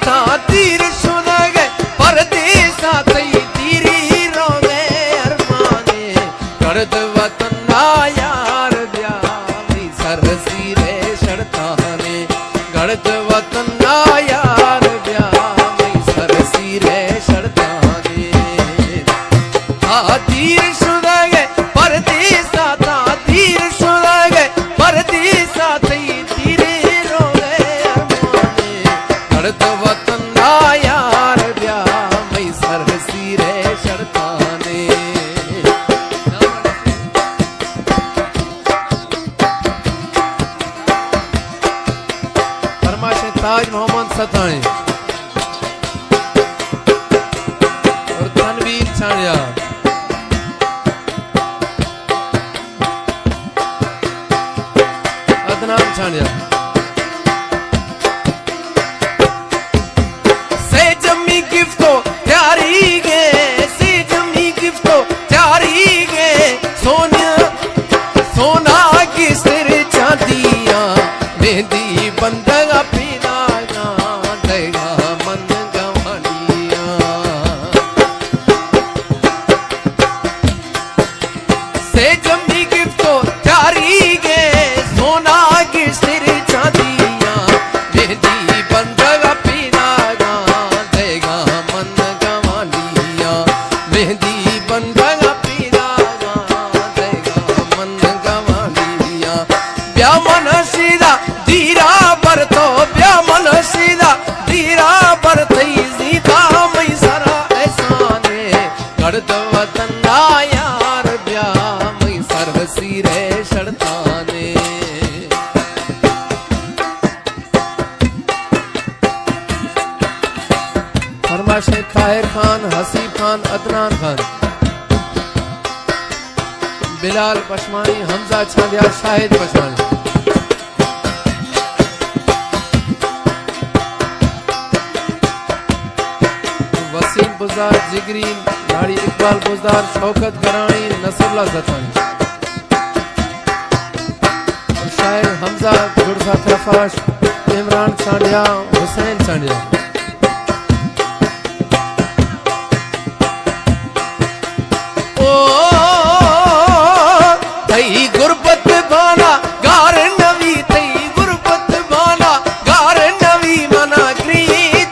था तीर सुन गए परदेसा तई तीरी रोवे अरमाने गर्द वतन ना यार ब्याह सरसी रे शर्ताने गर्द वतन ना यार ब्याह सरसी रे शर्ताने तीर सुन गए परदेसा था तीर सुन गए परदेसा तई तीरे रोवे अरमाने गर्द वतन ना यार ब्याह मई सरसी रे शर्ताने फरमाशे ताज मोहम्मद सताने और तनवीर छाणिया अदनान छाणिया से जमी गिफ्टो प्यारी गे से जमी गिफ्टो प्यारी गे सोना की सिर चांदिया मेहंदी बंदगा पीना देगा मन गवानिया से जमी गिफ्टो प्यारी गे सोना की सिर चांदिया मेहंदी बंदगा पीना देगा मन गवानिया मेहंदी बंदगा पीना देगा मन गवानिया ब्याह मन सीधा धीरा पर तो ब्याह मन सीधा धीरा पर थई सीधा मई सारा एहसाने गर्द वतन ना यार ब्याह मई सरसी रे शर्ताने फरमाशे ताहिर खान हसीब खान अदनान खान बिलाल पशमानी हमजा छांदिया शाहिद पशमानी वसीम बुज़दार जिगरी लाड़ी इकबाल बुज़दार शौकत गरानी नसरुल्लाह ज़तानी और शायर हमजा गुरसा तरफाश इमरान चांडिया हुसैन चांडिया ओ तई गुरबत बाना गार नवी तई गुरबत बाना गार नवी मना ग्री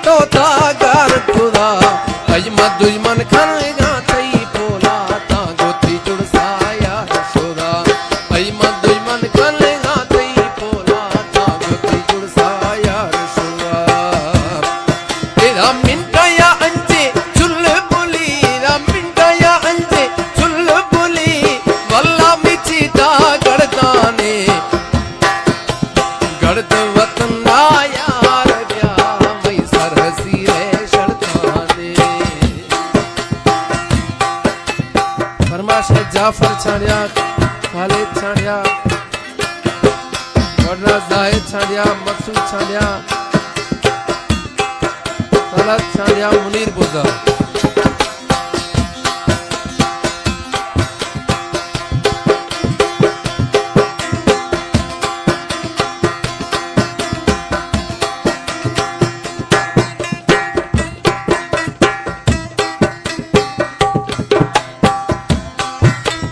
तो था गार खुदा अजमत दुश्मन खाएगा तई बोला ता गोत्री जुड़साया शोदा अजमत दुश्मन खाएगा तई बोला ता गोत्री जुड़साया शोदा तेरा मिंटा या अंजे चुल बोली रा मिंटा या अंजे चुल बोली वल्ला मिची ता गड़दाने गर्द वतन ना यार ब्याह मई सरसी रे शर्ताने फरमाशे जाफर छाड़िया खालिद छाड़िया वरना जाहिद छाड़िया मकसूद छाड़िया तलत छाड़िया मुनीर बुज़दार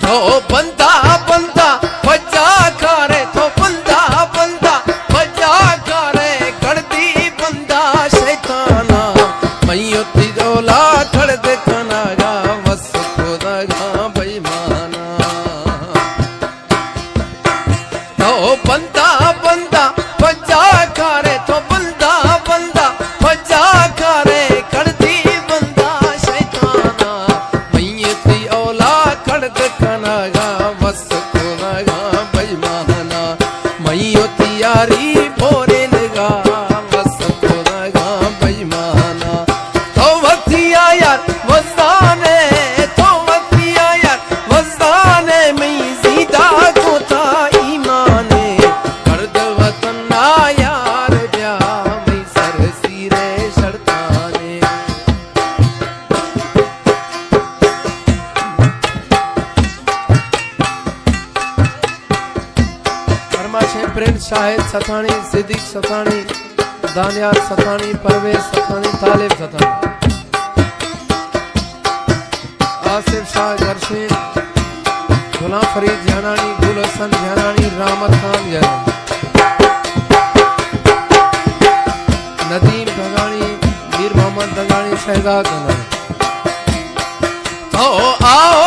तो बंदा बंदा बजा करे तो बंदा बंदा बजा करे करदी बंदा शैताना मैयो तिजोला खड़ देखना गा बस खुदा गा बेईमाना तो बंदा बंदा बजा करे तो बंदा बंदा बजा करे करदी बंदा शैताना मैयो तिजोला खड़ देखना गा बस खुदा गा बेईमाना मैयो तियारी भोरे लगा बस खुदा गा बेईमाना तो वक्तिया यार वज़ाने तो वक्तिया यार वज़ाने मैं सीधा को था ईमाने गर्द वतन ना यार ब्याह मैं सरसी रे शर्ताने फरमाशे प्रिंस शाहिद सथानी सिद्दीक सथानी दानियाल सतानी, परवेज सतानी, तालिब सतानी, आसिफ शाह गरशेन, गुलाम फरीद जानानी, गुल हसन जानानी, रहमत खान जानानी, नदीम दगानी, मीर मोहम्मद दगानी, शहजाद दगानी। आओ आओ